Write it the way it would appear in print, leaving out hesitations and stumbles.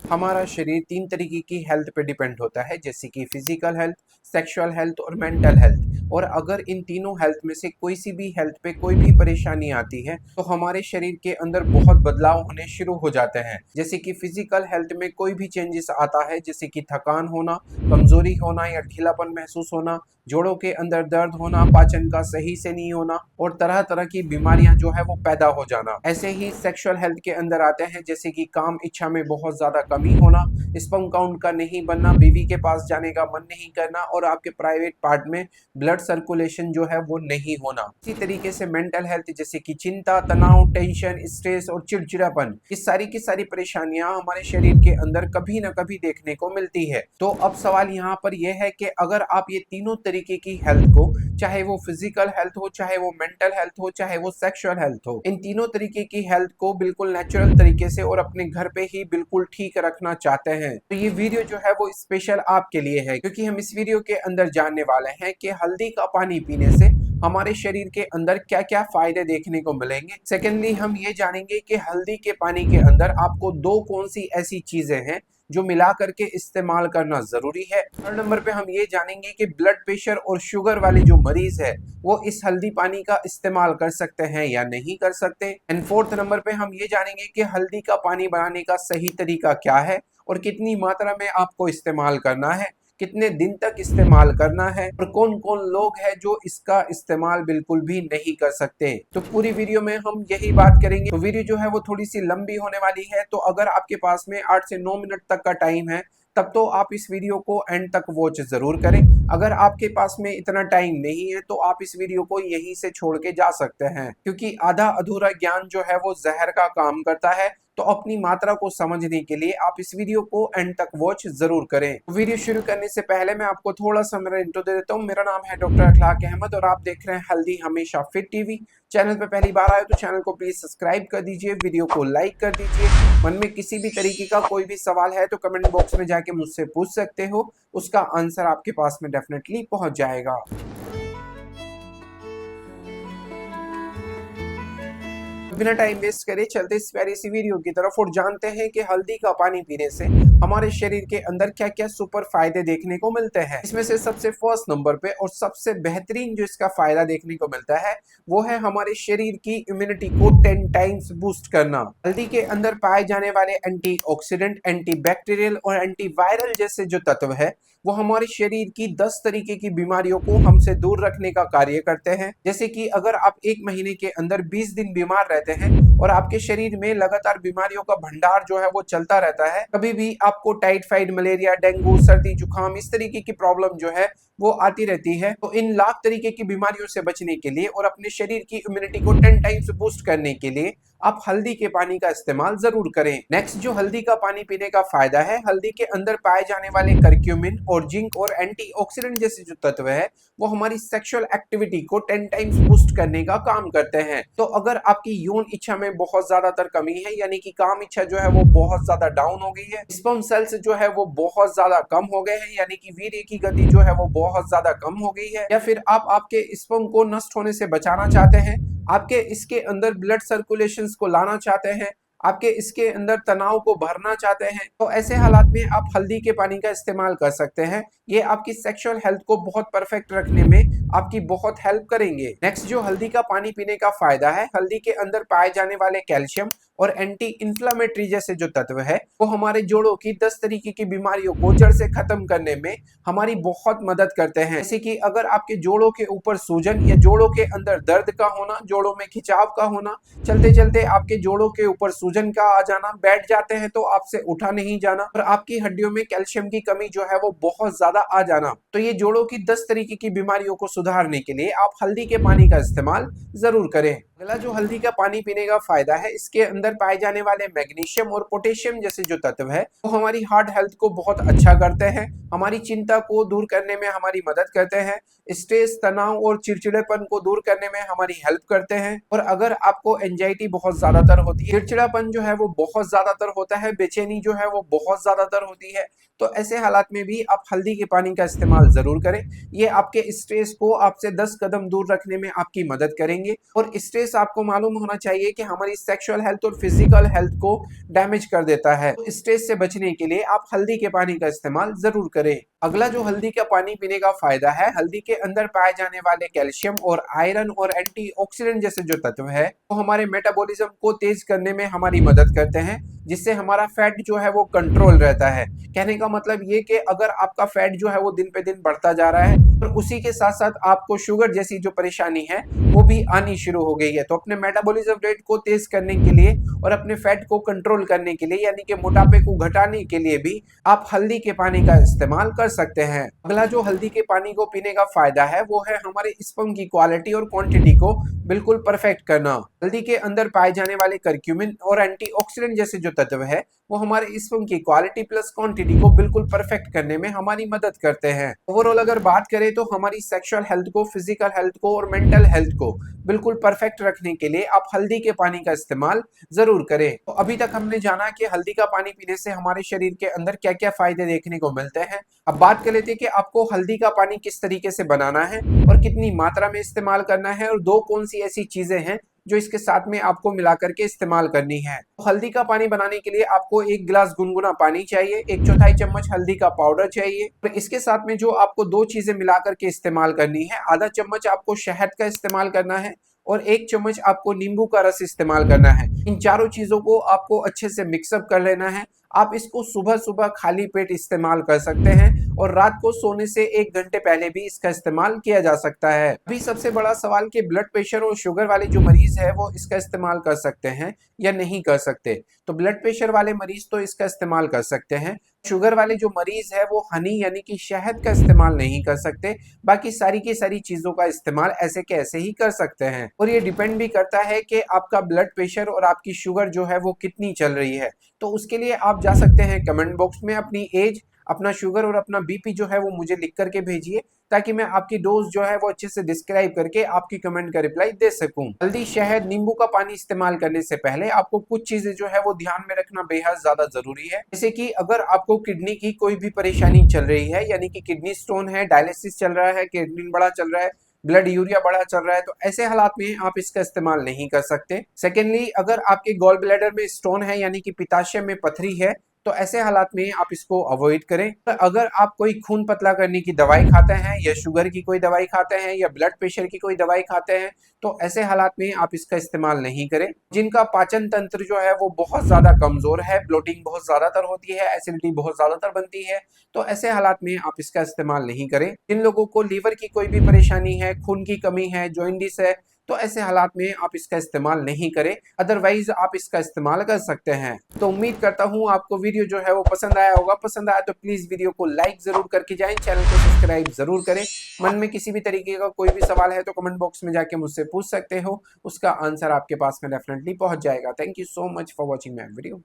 हमारा शरीर तीन तरीके की हेल्थ पे डिपेंड होता है, जैसे कि फिजिकल हेल्थ, सेक्सुअल हेल्थ और मेंटल हेल्थ। और अगर इन तीनों हेल्थ में से कोई सी भी हेल्थ पे कोई भी परेशानी आती है तो हमारे शरीर के अंदर बहुत बदलाव होने शुरू हो जाते हैं। जैसे कि फिजिकल हेल्थ में कोई भी चेंजेस आता है, जैसे कि थकान होना, कमजोरी होना या ढीलापन महसूस होना, जोड़ों के अंदर दर्द होना, पाचन का सही से नहीं होना और तरह तरह की बीमारियां जो है वो पैदा हो जाना। ऐसे ही सेक्सुअल हेल्थ के अंदर आते हैं, जैसे कि काम इच्छा में बहुत ज्यादा कमी होना, स्पर्म काउंट का नहीं बनना, बीवी के पास जाने का मन नहीं करना और आपके प्राइवेट पार्ट में ब्लड सर्कुलेशन जो है वो नहीं होना। इसी तरीके से मेंटल हेल्थ, जैसे कि चिंता, तनाव, टेंशन, स्ट्रेस और चिड़चिड़ापन, ये सारी की सारी परेशानियां हमारे शरीर के अंदर कभी ना कभी देखने को मिलती है। तो अब सवाल यहाँ पर यह है कि अगर आप ये तीनों तरीके की हेल्थ को, चाहे वो फिजिकल हेल्थ हो, चाहे वो मेंटल हेल्थ हो, चाहे वो सेक्सुअल हेल्थ हो, इन तीनों तरीके की हेल्थ को बिल्कुल नेचुरल तरीके से और अपने घर पे ही बिल्कुल ठीक रखना चाहते हैं, तो ये वीडियो जो है वो स्पेशल आपके लिए है, क्योंकि हम इस वीडियो के अंदर जानने वाले हैं कि हल्दी का पानी पीने से हमारे शरीर के अंदर क्या क्या फायदे देखने को मिलेंगे। सेकेंडली, हम ये जानेंगे कि हल्दी के पानी के अंदर आपको दो कौन सी ऐसी चीजें हैं जो मिला करके इस्तेमाल करना जरूरी है। थर्ड नंबर पे हम ये जानेंगे कि ब्लड प्रेशर और शुगर वाले जो मरीज है वो इस हल्दी पानी का इस्तेमाल कर सकते हैं या नहीं कर सकते। एंड फोर्थ नंबर पे हम ये जानेंगे कि हल्दी का पानी बनाने का सही तरीका क्या है और कितनी मात्रा में आपको इस्तेमाल करना है, कितने दिन तक इस्तेमाल करना है और कौन कौन लोग हैं जो इसका इस्तेमाल बिल्कुल भी नहीं कर सकते। तो पूरी वीडियो में हम यही बात करेंगे। तो वीडियो जो है वो थोड़ी सी लंबी होने वाली है, तो अगर आपके पास में 8 से 9 मिनट तक का टाइम है तब तो आप इस वीडियो को एंड तक वॉच जरूर करें। अगर आपके पास में इतना टाइम नहीं है तो आप इस वीडियो को यहीं से छोड़ के जा सकते हैं, क्योंकि आधा अधूरा ज्ञान जो है वो जहर का काम करता है। तो अपनी मात्रा को समझने के लिए आप इस वीडियो को एंड तक वॉच जरूर करें। वीडियो शुरू करने से पहले मैं आपको थोड़ा सा मेरा इंट्रो दे देता हूँ। मेरा नाम है डॉक्टर अखलाक अहमद और आप देख रहे हैं हेल्दी हमेशा फिट टीवी। चैनल पे पहली बार आए तो चैनल को प्लीज सब्सक्राइब कर दीजिए, वीडियो को लाइक कर दीजिए। मन में किसी भी तरीके का कोई भी सवाल है तो कमेंट बॉक्स में जाके मुझसे पूछ सकते हो, उसका आंसर आपके पास में डेफिनेटली पहुंच जाएगा। बिना टाइम वेस्ट करे चलते इस प्यारी सी वीडियो की तरफ और जानते हैं कि हल्दी का पानी पीने से हमारे शरीर के अंदर क्या क्या सुपर फायदे देखने को मिलते हैं। इसमें से सबसे फर्स्ट नंबर पे और सबसे बेहतरीन जो इसका फायदा देखने को मिलता है वो है हमारे शरीर की इम्यूनिटी को 10 टाइम्स बूस्ट करना। हल्दी के अंदर पाए जाने वाले एंटीऑक्सीडेंट, एंटीबैक्टीरियल और एंटीवायरल जैसे जो तत्व है वो हमारे शरीर की 10 तरीके की बीमारियों को हमसे दूर रखने का कार्य करते हैं। जैसे कि अगर आप एक महीने के अंदर 20 दिन बीमार रहते हैं और आपके शरीर में लगातार बीमारियों का भंडार जो है वो चलता रहता है, कभी भी आपको टाइफाइड, मलेरिया, डेंगू, सर्दी, जुकाम इस तरीके की प्रॉब्लम जो है वो आती रहती है, तो इन लाख तरीके की बीमारियों से बचने के लिए और अपने शरीर की इम्यूनिटी को 10 टाइम्स बूस्ट करने के लिए आप हल्दी के पानी का इस्तेमाल जरूर करें। नेक्स्ट, जो हल्दी का पानी पीने का फायदा है, हल्दी के अंदर पाए जाने वाले करक्यूमिन और जिंक और एंटीऑक्सीडेंट जैसे जो तत्व है वो हमारी सेक्सुअल एक्टिविटी को 10 टाइम्स बूस्ट करने का काम करते हैं। तो अगर आपकी यौन इच्छा में बहुत ज्यादातर कमी है, यानी कि काम इच्छा जो है वो बहुत ज्यादा डाउन हो गई है, स्पर्म सेल्स जो है वो बहुत ज्यादा कम हो गए हैं, यानी कि वीर्य की गति जो है वो बहुत ज्यादा कम हो गई है, या फिर आप आपके स्पर्म को नष्ट होने से बचाना चाहते हैं, आपके इसके अंदर ब्लड सर्कुलेशन को लाना चाहते हैं, आपके इसके अंदर तनाव को भरना चाहते हैं, तो ऐसे हालात में आप हल्दी के पानी का इस्तेमाल कर सकते हैं। ये आपकी सेक्सुअल हेल्थ को बहुत परफेक्ट रखने में आपकी बहुत हेल्प करेंगे। नेक्स्ट, जो हल्दी का पानी पीने का फायदा है, हल्दी के अंदर पाए जाने वाले कैल्शियम और एंटी इंफ्लेमेटरी जैसे जो तत्व है वो हमारे जोड़ों की 10 तरीके की बीमारियों को जड़ से खत्म करने में हमारी बहुत मदद करते हैं। जैसे कि अगर आपके जोड़ों के ऊपर सूजन या जोड़ों के अंदर दर्द का होना, जोड़ों में खिंचाव का होना, चलते चलते आपके जोड़ों के ऊपर सूजन का आ जाना, बैठ जाते हैं तो आपसे उठा नहीं जाना और आपकी हड्डियों में कैल्शियम की कमी जो है वो बहुत ज्यादा आ जाना, तो ये जोड़ों की 10 तरीके की बीमारियों को सुधारने के लिए आप हल्दी के पानी का इस्तेमाल जरूर करें। अगला जो हल्दी का पानी पीने का फायदा है, इसके अंदर पाए जाने वाले मैग्नीशियम और पोटेशियम जैसे जो तत्व है वो हमारी हार्ट हेल्थ को बहुत अच्छा करते हैं, हमारी चिंता को दूर करने में हमारी मदद करते हैं, स्ट्रेस, तनाव और चिड़चिड़ेपन को दूर करने में हमारी हेल्प करते हैं। और अगर आपको एंजाइटी बहुत ज्यादातर होती है, चिड़चिड़ापन जो है वो बहुत ज्यादातर होता है, बेचैनी जो है वो बहुत ज्यादातर होती है, तो ऐसे हालात में भी आप हल्दी के पानी का इस्तेमाल जरूर करें। ये आपके स्ट्रेस को आपसे 10 कदम दूर रखने में आपकी मदद करेंगे। और स्ट्रेस, आपको मालूम होना चाहिए कि हमारी सेक्सुअल हेल्थ और और फिजिकल हेल्थ को डैमेज कर देता है। तो स्ट्रेस से बचने के लिए आप हल्दी के पानी का इस्तेमाल जरूर करें। अगला जो हल्दी का पानी पीने का फायदा है, हल्दी के अंदर पाए जाने वाले कैल्शियम और आयरन और एंटीऑक्सीडेंट जैसे जो तत्व है वो हमारे मेटाबॉलिज्म को तेज करने में हमारी मदद करते हैं, जिससे हमारा फैट जो है वो कंट्रोल रहता है। कहने का मतलब ये कि अगर आपका फैट जो है वो दिन पे दिन बढ़ता जा रहा है और उसी के साथ साथ आपको शुगर जैसी जो परेशानी है वो भी आनी शुरू हो गई है, तो अपने मेटाबॉलिज्म रेट को तेज करने के लिए और अपने फैट को कंट्रोल करने के लिए यानी कि मोटापे को घटाने के लिए भी आप हल्दी के पानी का इस्तेमाल कर सकते हैं। अगला जो हल्दी के पानी को पीने का फायदा है वो है हमारे स्पर्म की क्वालिटी और क्वांटिटी को बिल्कुल परफेक्ट करना। हल्दी के अंदर पाए जाने वाले करक्यूमिन और एंटीऑक्सीडेंट जैसे जो तत्व है वो हमारे स्पर्म की क्वालिटी प्लस क्वांटिटी को बिल्कुल परफेक्ट करने में हमारी मदद करते हैं। ओवरऑल अगर बात करें तो हमारी सेक्सुअल हेल्थ को, फिजिकल हेल्थ को और मेंटल हेल्थ को बिल्कुल परफेक्ट रखने के लिए आप हल्दी के पानी का इस्तेमाल जरूर करें। तो अभी तक हमने जाना कि हल्दी का पानी पीने से हमारे शरीर के अंदर क्या क्या फायदे देखने को मिलते हैं। अब बात कर लेते हैं कि आपको हल्दी का पानी किस तरीके से बनाना है और कितनी मात्रा में इस्तेमाल करना है और दो कौन सी ऐसी चीजें हैं जो इसके साथ में आपको मिला करके इस्तेमाल करनी है। तो हल्दी का पानी बनाने के लिए आपको 1 गिलास गुनगुना पानी चाहिए, 1/4 चम्मच हल्दी का पाउडर चाहिए और इसके साथ में जो आपको दो चीजें मिला करके इस्तेमाल करनी है, आधा चम्मच आपको शहद का इस्तेमाल करना है और 1 चम्मच आपको नींबू का रस इस्तेमाल करना है। इन चारों चीजों को आपको अच्छे से मिक्सअप कर लेना है। आप इसको सुबह सुबह खाली पेट इस्तेमाल कर सकते हैं और रात को सोने से 1 घंटे पहले भी इसका इस्तेमाल किया जा सकता है। अभी सबसे बड़ा सवाल कि ब्लड प्रेशर और शुगर वाले जो मरीज है वो इसका इस्तेमाल कर सकते हैं या नहीं कर सकते। तो ब्लड प्रेशर वाले मरीज तो इसका इस्तेमाल कर सकते हैं। शुगर वाले जो मरीज है वो हनी यानी कि शहद का इस्तेमाल नहीं कर सकते। बाकी सारी की सारी चीजों का इस्तेमाल ऐसे के ऐसे ही कर सकते हैं और ये डिपेंड भी करता है कि आपका ब्लड प्रेशर और आपकी शुगर जो है वो कितनी चल रही है। तो उसके लिए आप जा सकते हैं कमेंट बॉक्स में अपनी एज, अपना शुगर और अपना बीपी जो है वो मुझे लिख करके भेजिए ताकि मैं आपकी डोज जो है वो अच्छे से डिस्क्राइब करके आपकी कमेंट का रिप्लाई दे सकूं। हल्दी, शहद, नींबू का पानी इस्तेमाल करने से पहले आपको कुछ चीजें जो है वो ध्यान में रखना बेहद ज्यादा जरूरी है। जैसे कि अगर आपको किडनी की कोई भी परेशानी चल रही है यानी कि किडनी स्टोन है, डायलिसिस चल रहा है, किडनी बड़ा चल रहा है, ब्लड यूरिया बढ़ा चल रहा है, तो ऐसे हालात में आप इसका इस्तेमाल नहीं कर सकते। सेकेंडली, अगर आपके गॉल ब्लैडर में स्टोन है यानी कि पित्ताशय में पथरी है तो ऐसे हालात में आप इसको अवॉइड करें। तो अगर आप कोई खून पतला करने की दवाई खाते हैं या शुगर की कोई दवाई खाते हैं या ब्लड प्रेशर की कोई दवाई खाते हैं तो ऐसे हालात में आप इसका इस्तेमाल नहीं करें। जिनका पाचन तंत्र जो है वो बहुत ज्यादा कमजोर है, ब्लोटिंग बहुत ज्यादातर होती है, एसिडिटी बहुत ज्यादातर बनती है, तो ऐसे हालात में आप इसका इस्तेमाल नहीं करें। जिन लोगों को लीवर की कोई भी परेशानी है, खून की कमी है, जॉइंडिस है, तो ऐसे हालात में आप इसका इस्तेमाल नहीं करें। अदरवाइज आप इसका इस्तेमाल कर सकते हैं। तो उम्मीद करता हूँ आपको वीडियो जो है वो पसंद आया होगा। पसंद आया तो प्लीज वीडियो को लाइक जरूर करके जाएं, चैनल को सब्सक्राइब जरूर करें। मन में किसी भी तरीके का कोई भी सवाल है तो कमेंट बॉक्स में जाके मुझसे पूछ सकते हो, उसका आंसर आपके पास में डेफिनेटली पहुंच जाएगा। Thank you so much for watching my video.